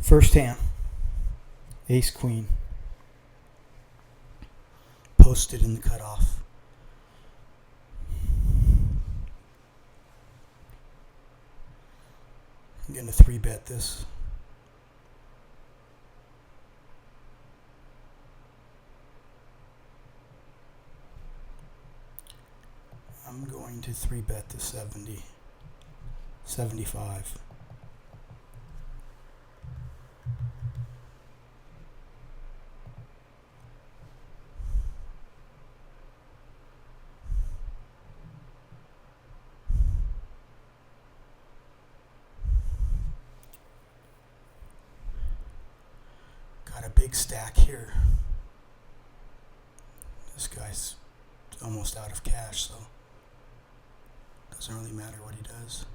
First hand, ace queen, posted in the cutoff. I'm going to 3-bet this. I'm going to 3-bet to 70, 75. Got a big stack here. This guy's almost out of cash, so doesn't really matter what he does.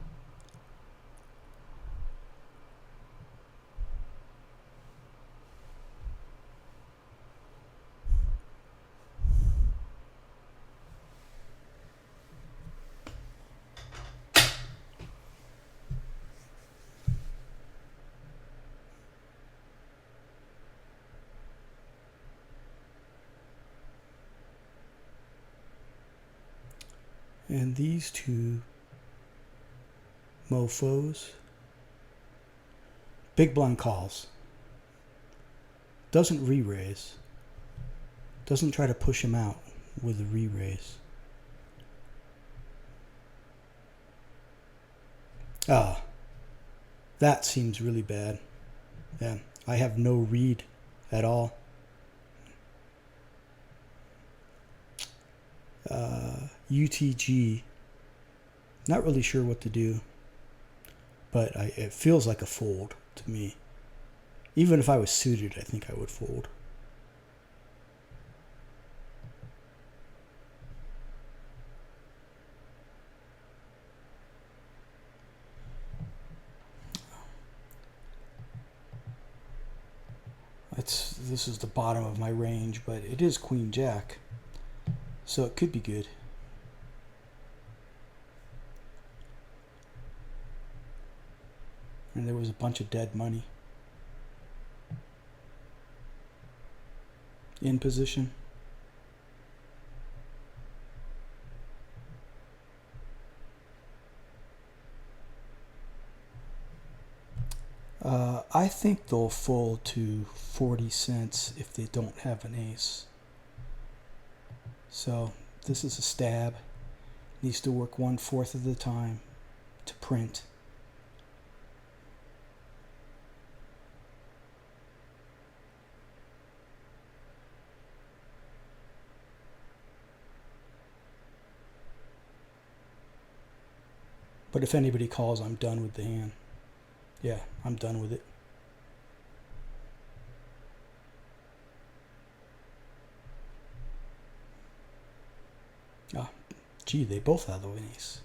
And these two mofos, big blind calls, doesn't re-raise, doesn't try to push him out with a re-raise. That seems really bad. Yeah, I have no read at all. UTG, not really sure what to do, but it feels like a fold to me. Even if I was suited, I think I would fold. This is the bottom of my range, but it is Queen Jack, so it could be good. And there was a bunch of dead money in position. I think they'll fold to 40 cents if they don't have an ace. So this is a stab. Needs to work 1/4 of the time to print. But if anybody calls, I'm done with the hand. Yeah, I'm done with it. Ah, gee, they both have the ace.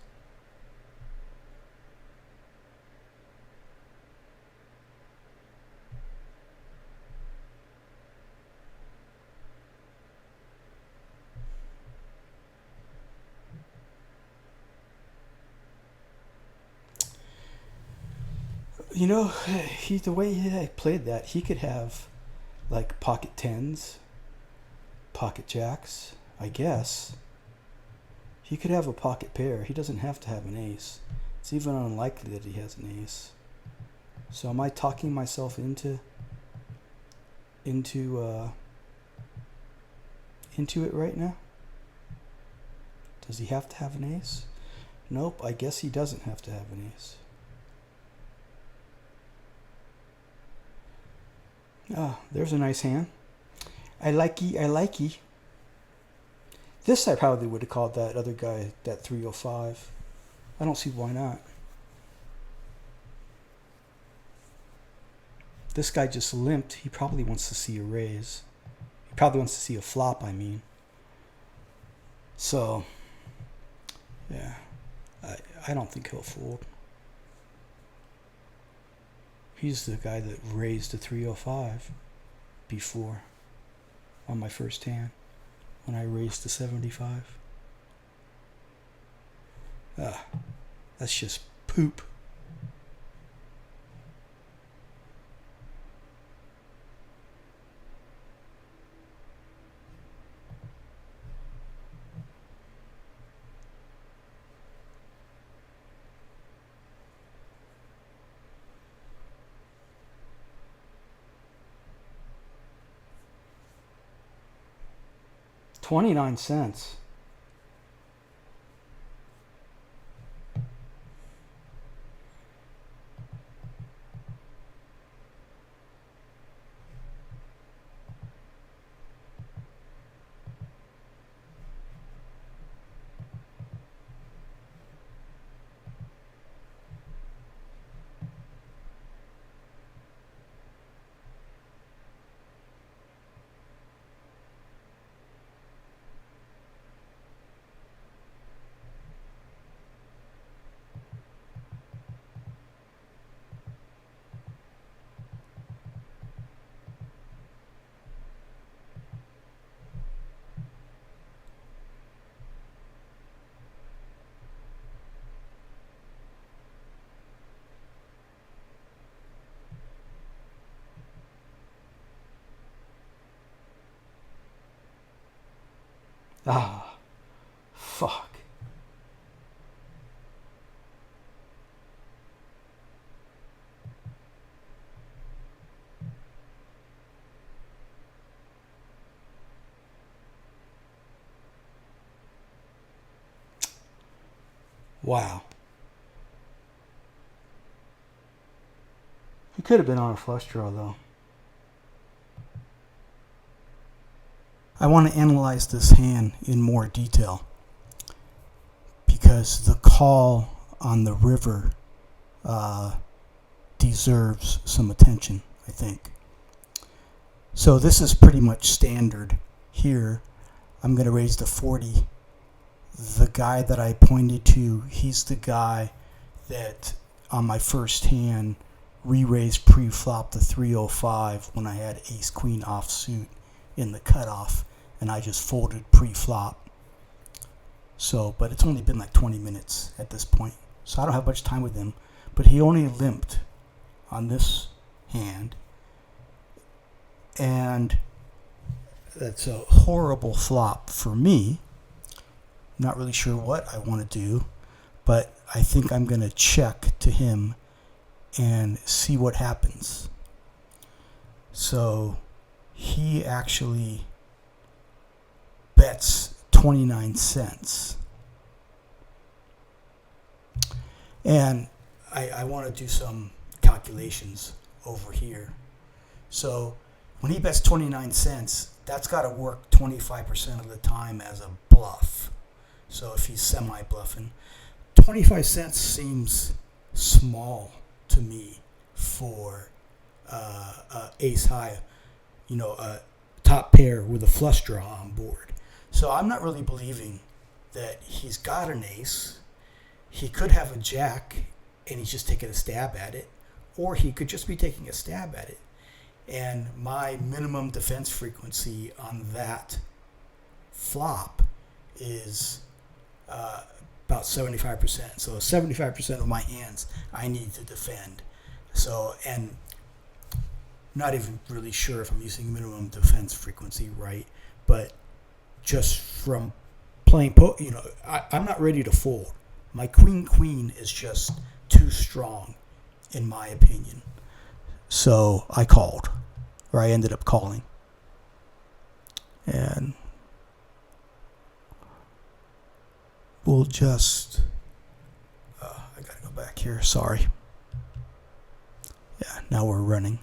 You know, the way he played that, he could have like pocket tens, pocket jacks, I guess. He could have a pocket pair. He doesn't have to have an ace. It's even unlikely that he has an ace. So am I talking myself into it right now? Does he have to have an ace? Nope, I guess he doesn't have to have an ace. Ah, there's a nice hand. I likey. This I probably would have called that other guy, that 305. I don't see why not. This guy just limped. He probably wants to see a raise. He probably wants to see a flop, I mean. So, yeah, I don't think he'll fold. He's the guy that raised the 305 before on my first hand when I raised the 75. That's just poop. 29 cents. Ah, fuck. Wow. He could have been on a flush draw, though. I want to analyze this hand in more detail because the call on the river deserves some attention, I think. So this is pretty much standard here. I'm going to raise to 40. The guy that I pointed to, he's the guy that on my first hand re-raised pre-flop to 305 when I had ace-queen offsuit in the cutoff, and I just folded pre-flop. So, but it's only been like 20 minutes at this point, so I don't have much time with him. But he only limped on this hand, and that's a horrible flop for me. Not really sure what I want to do, but I think I'm going to check to him and see what happens. So he actually bets 29 cents. And I want to do some calculations over here. So when he bets 29 cents, that's got to work 25% of the time as a bluff. So if he's semi-bluffing, 25 cents seems small to me for ace high, a top pair with a flush draw on board. So I'm not really believing that he's got an ace. He could have a jack and he's just taking a stab at it, or he could just be taking a stab at it. And my minimum defense frequency on that flop is about 75%. So 75% of my hands I need to defend. So, and not even really sure if I'm using minimum defense frequency right, but just from playing I'm not ready to fold. My queen is just too strong, in my opinion. So I called, or I ended up calling. And we'll just, I gotta go back here, sorry. Yeah, now we're running.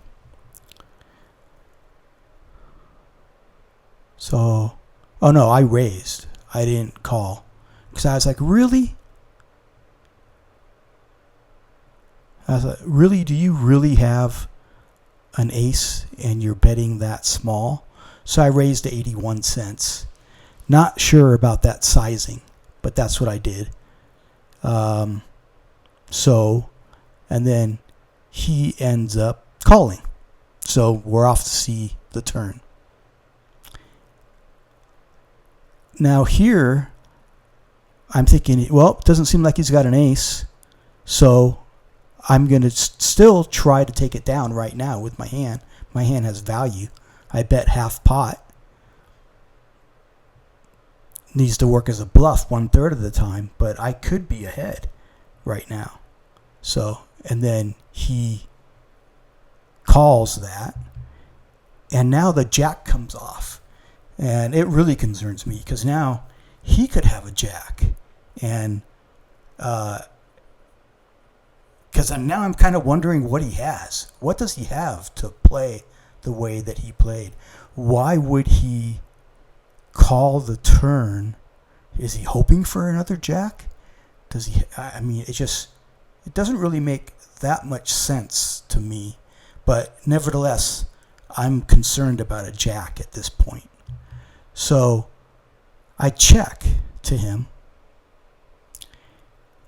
So, oh no, I raised. I didn't call. Because I was like, really? I was like, really? Do you really have an ace and you're betting that small? So I raised to 81 cents. Not sure about that sizing, but that's what I did. So, and then he ends up calling. So we're off to see the turn. Now here, I'm thinking, well, it doesn't seem like he's got an ace. So I'm going to still try to take it down right now with my hand. My hand has value. I bet half pot. Needs to work as a bluff 1/3 of the time, but I could be ahead right now. So, and then he calls that, and now the jack comes off. And it really concerns me because now he could have a jack. And because now I'm kind of wondering what he has. What does he have to play the way that he played? Why would he call the turn? Is he hoping for another jack? Does he? I mean, it doesn't really make that much sense to me. But nevertheless, I'm concerned about a jack at this point. So I check to him,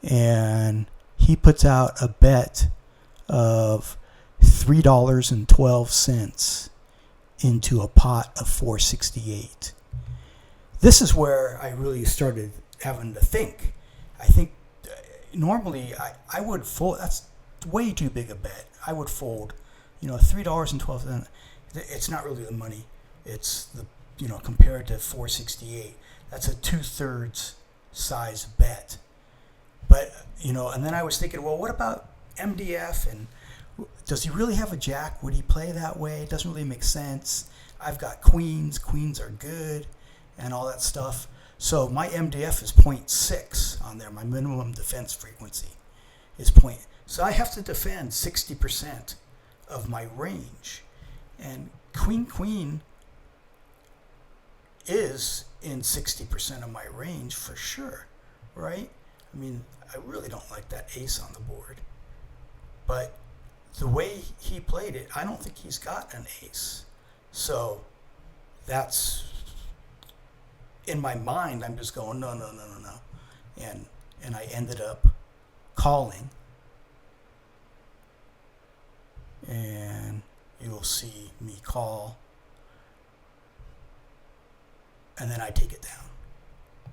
and he puts out a bet of $3.12 into a pot of 468. This is where I really started having to think. I think normally I would fold. That's way too big a bet. I would fold. $3.12. It's not really the money. It's the compared to 468. That's a 2/3 size bet. But and then I was thinking, well, what about MDF? And does he really have a jack? Would he play that way? It doesn't really make sense. I've got queens. Queens are good, and all that stuff. So my MDF is 0.6 on there. My minimum defense frequency is point. So I have to defend 60% of my range, and queen is in 60% of my range for sure, right? I mean, I really don't like that ace on the board, but the way he played it, I don't think he's got an ace. So that's in my mind. I'm just going no, and I ended up calling, and you'll see me call, and then I take it down,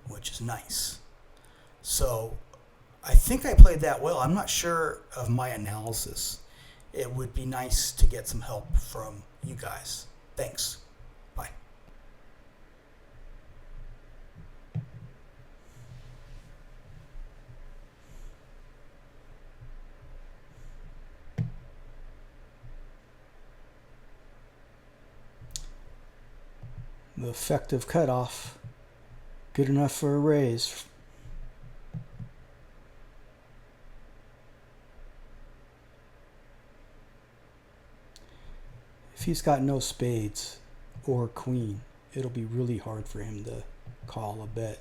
which is nice. So I think I played that well. I'm not sure of my analysis. It would be nice to get some help from you guys. Thanks. Bye. The effective cutoff. Good enough for a raise. If he's got no spades or queen, it'll be really hard for him to call a bet.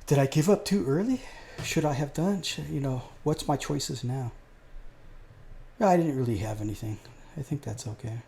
Did I give up too early? Should I have done? What's my choices now? I didn't really have anything. I think that's okay.